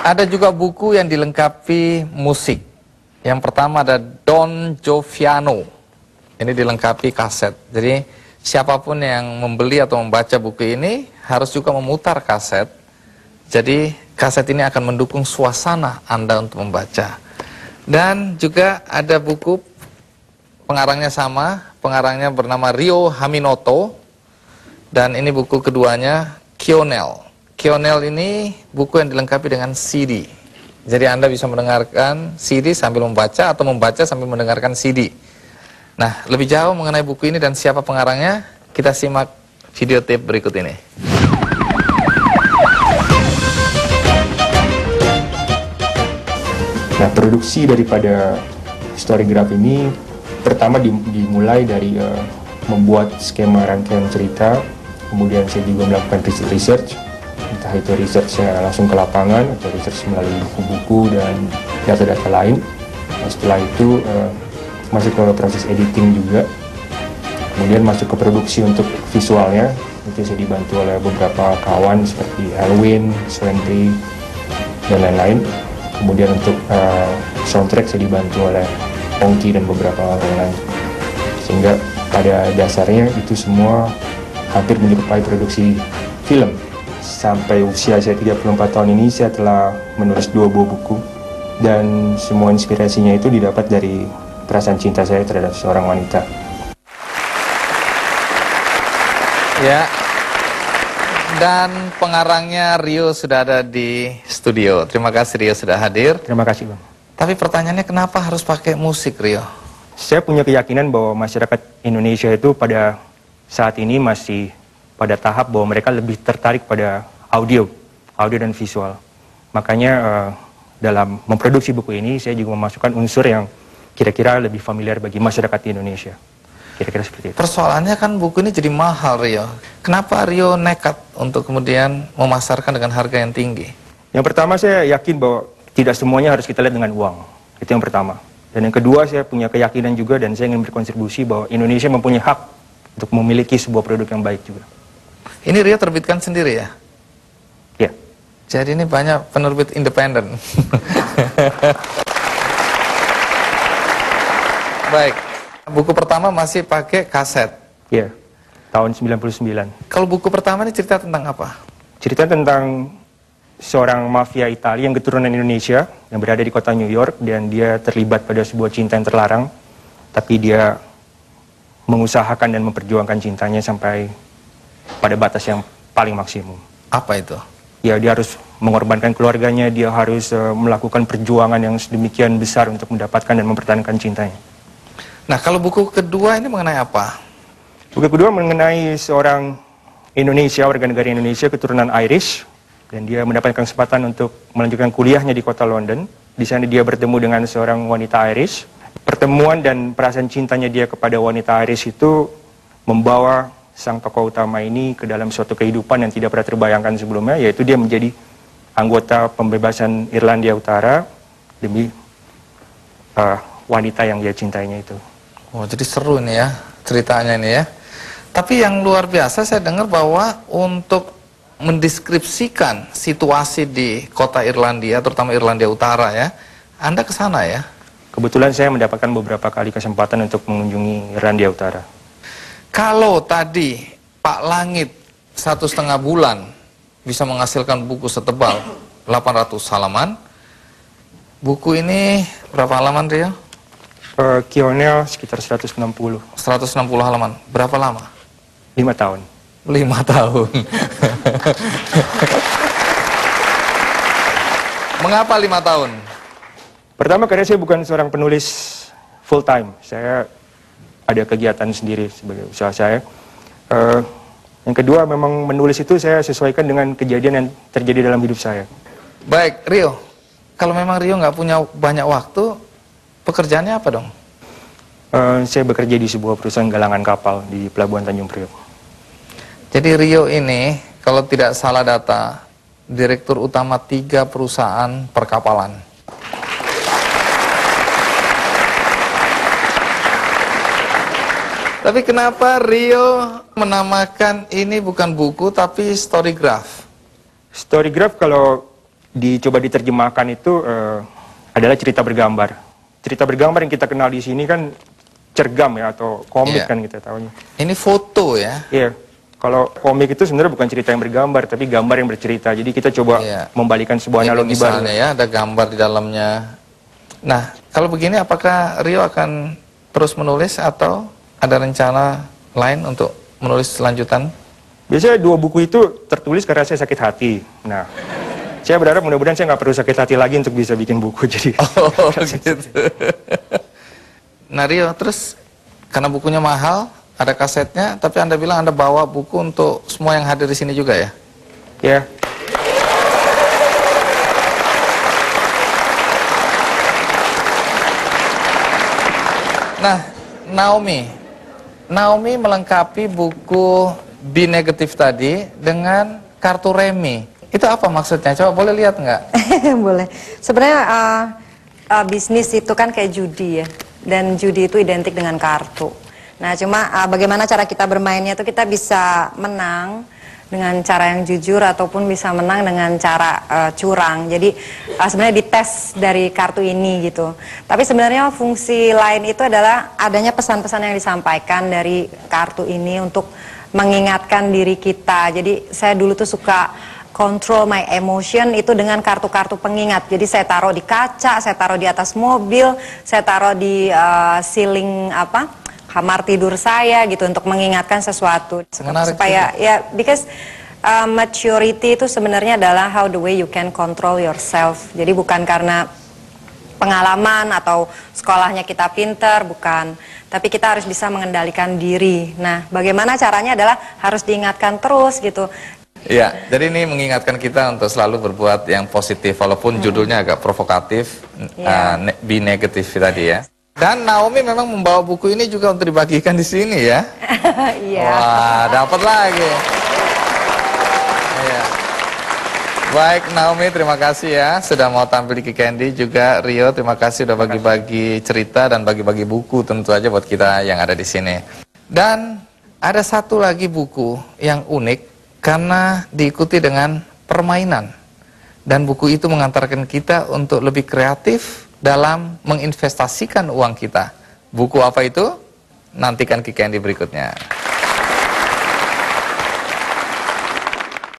Ada juga buku yang dilengkapi musik. Yang pertama ada Don Joviano. Ini dilengkapi kaset. Jadi siapapun yang membeli atau membaca buku ini harus juga memutar kaset. Jadi kaset ini akan mendukung suasana Anda untuk membaca. Dan juga ada buku, pengarangnya sama, pengarangnya bernama Ryo Haminoto. Dan ini buku keduanya, Kionel. Kionel ini buku yang dilengkapi dengan CD. Jadi Anda bisa mendengarkan CD sambil membaca atau membaca sambil mendengarkan CD. Nah, lebih jauh mengenai buku ini dan siapa pengarangnya, kita simak video tape berikut ini. Nah, produksi daripada Storygraph ini pertama dimulai dari membuat skema rangkaian cerita, kemudian saya juga melakukan research, entah itu research langsung ke lapangan atau research melalui buku-buku dan data-data lain. Nah, setelah itu masuk ke proses editing juga, kemudian masuk ke produksi untuk visualnya. Itu saya dibantu oleh beberapa kawan seperti Elwin, Swentry, dan lain-lain. Kemudian untuk soundtrack saya dibantu oleh Pongki dan beberapa orang lain. Sehingga pada dasarnya itu semua hampir menyerupai produksi film. Sampai usia saya 34 tahun ini saya telah menulis 2 buah buku. Dan semua inspirasinya itu didapat dari perasaan cinta saya terhadap seorang wanita. Ya, dan pengarangnya Rio sudah ada di studio. Terima kasih Rio sudah hadir. Terima kasih, Bang. Tapi pertanyaannya, kenapa harus pakai musik, Rio? Saya punya keyakinan bahwa masyarakat Indonesia itu pada saat ini masih pada tahap bahwa mereka lebih tertarik pada audio dan visual. Makanya dalam memproduksi buku ini saya juga memasukkan unsur yang kira-kira lebih familiar bagi masyarakat di Indonesia. Kira-kira seperti itu. Persoalannya kan buku ini jadi mahal, Rio. Kenapa Rio nekat untuk kemudian memasarkan dengan harga yang tinggi? Yang pertama, saya yakin bahwa tidak semuanya harus kita lihat dengan uang. Itu yang pertama. Dan yang kedua, saya punya keyakinan juga dan saya ingin berkontribusi bahwa Indonesia mempunyai hak untuk memiliki sebuah produk yang baik juga. Ini Rio terbitkan sendiri ya? Ya. Jadi ini banyak penerbit independen. Baik. Buku pertama masih pakai kaset. Ya. Tahun 99. Kalau buku pertama ini cerita tentang apa? Cerita tentang seorang mafia Italia yang keturunan Indonesia yang berada di kota New York dan dia terlibat pada sebuah cinta yang terlarang, tapi dia mengusahakan dan memperjuangkan cintanya sampai pada batas yang paling maksimum. Apa itu? Ya, dia harus mengorbankan keluarganya, dia harus melakukan perjuangan yang sedemikian besar untuk mendapatkan dan mempertahankan cintanya. Nah, kalau buku kedua ini mengenai apa? Buku kedua mengenai seorang Indonesia, warga negara Indonesia keturunan Irish, dan dia mendapatkan kesempatan untuk melanjutkan kuliahnya di kota London. Di sana dia bertemu dengan seorang wanita Irish. Pertemuan dan perasaan cintanya dia kepada wanita Irish itu membawa sang tokoh utama ini ke dalam suatu kehidupan yang tidak pernah terbayangkan sebelumnya, yaitu dia menjadi anggota pembebasan Irlandia Utara demi wanita yang dia cintainya itu. Oh, jadi seru ini ya ceritanya ini ya. Tapi yang luar biasa saya dengar bahwa untuk mendeskripsikan situasi di kota Irlandia, terutama Irlandia Utara ya, Anda ke sana ya? Kebetulan saya mendapatkan beberapa kali kesempatan untuk mengunjungi Irlandia Utara. Kalau tadi Pak Langit 1,5 bulan bisa menghasilkan buku setebal 800 halaman, buku ini berapa halaman, Rio? Kionel sekitar 160. 160 halaman. Berapa lama? 5 tahun. 5 tahun. Mengapa 5 tahun? Pertama, karena saya bukan seorang penulis full time. Saya ada kegiatan sendiri sebagai usaha saya. Yang kedua, memang menulis itu saya sesuaikan dengan kejadian yang terjadi dalam hidup saya. Baik, Rio. Kalau memang Rio nggak punya banyak waktu, pekerjaannya apa dong? Saya bekerja di sebuah perusahaan galangan kapal di Pelabuhan Tanjung Priok. Jadi Rio ini, kalau tidak salah data, direktur utama 3 perusahaan perkapalan. Tapi kenapa Rio menamakan ini bukan buku tapi Storygraph? Storygraph kalau dicoba diterjemahkan itu adalah cerita bergambar. Cerita bergambar yang kita kenal di sini kan cergam ya, atau komik kan kita tahunya. Ini foto ya? Iya. Kalau komik itu sebenarnya bukan cerita yang bergambar, tapi gambar yang bercerita. Jadi kita coba membalikan sebuah analogi baru. Misalnya ya, ada gambar di dalamnya. Nah, kalau begini apakah Rio akan terus menulis atau ada rencana lain untuk menulis selanjutan? Biasanya 2 buku itu tertulis karena saya sakit hati. Nah, saya berharap mudah-mudahan saya nggak perlu sakit hati lagi untuk bisa bikin buku. Jadi. Oh, gitu. Nah Rio, terus karena bukunya mahal, ada kasetnya, tapi Anda bilang Anda bawa buku untuk semua yang hadir di sini juga ya? Ya. Nah, Naomi melengkapi buku Be Negative tadi dengan kartu remi. Itu apa maksudnya? Coba boleh lihat nggak? Boleh. Sebenarnya bisnis itu kan kayak judi ya. Dan judi itu identik dengan kartu. Nah cuma bagaimana cara kita bermainnya itu kita bisa menang dengan cara yang jujur ataupun bisa menang dengan cara curang. Jadi sebenarnya dites dari kartu ini gitu. Tapi sebenarnya fungsi lain itu adalah adanya pesan-pesan yang disampaikan dari kartu ini untuk mengingatkan diri kita. Jadi saya dulu tuh suka control my emotion itu dengan kartu-kartu pengingat. Jadi saya taruh di kaca, saya taruh di atas mobil, saya taruh di ceiling kamar tidur saya gitu untuk mengingatkan sesuatu. Menarik supaya ya because maturity itu sebenarnya adalah how the way you can control yourself. Jadi bukan karena pengalaman atau sekolahnya kita pinter, bukan. Tapi kita harus bisa mengendalikan diri. Nah, bagaimana caranya adalah harus diingatkan terus gitu. Ya, jadi ini mengingatkan kita untuk selalu berbuat yang positif, walaupun judulnya agak provokatif, Be Negative tadi ya. Dan Naomi memang membawa buku ini juga untuk dibagikan di sini ya. Iya. Wah, dapat lagi. Iya. Baik Naomi, terima kasih ya sudah mau tampil di Kikendi. Juga Rio, terima kasih sudah bagi-bagi cerita dan bagi-bagi buku tentu aja buat kita yang ada di sini. Dan ada satu lagi buku yang unik karena diikuti dengan permainan. Dan buku itu mengantarkan kita untuk lebih kreatif dalam menginvestasikan uang kita. Buku apa itu? Nantikan Kikendi berikutnya.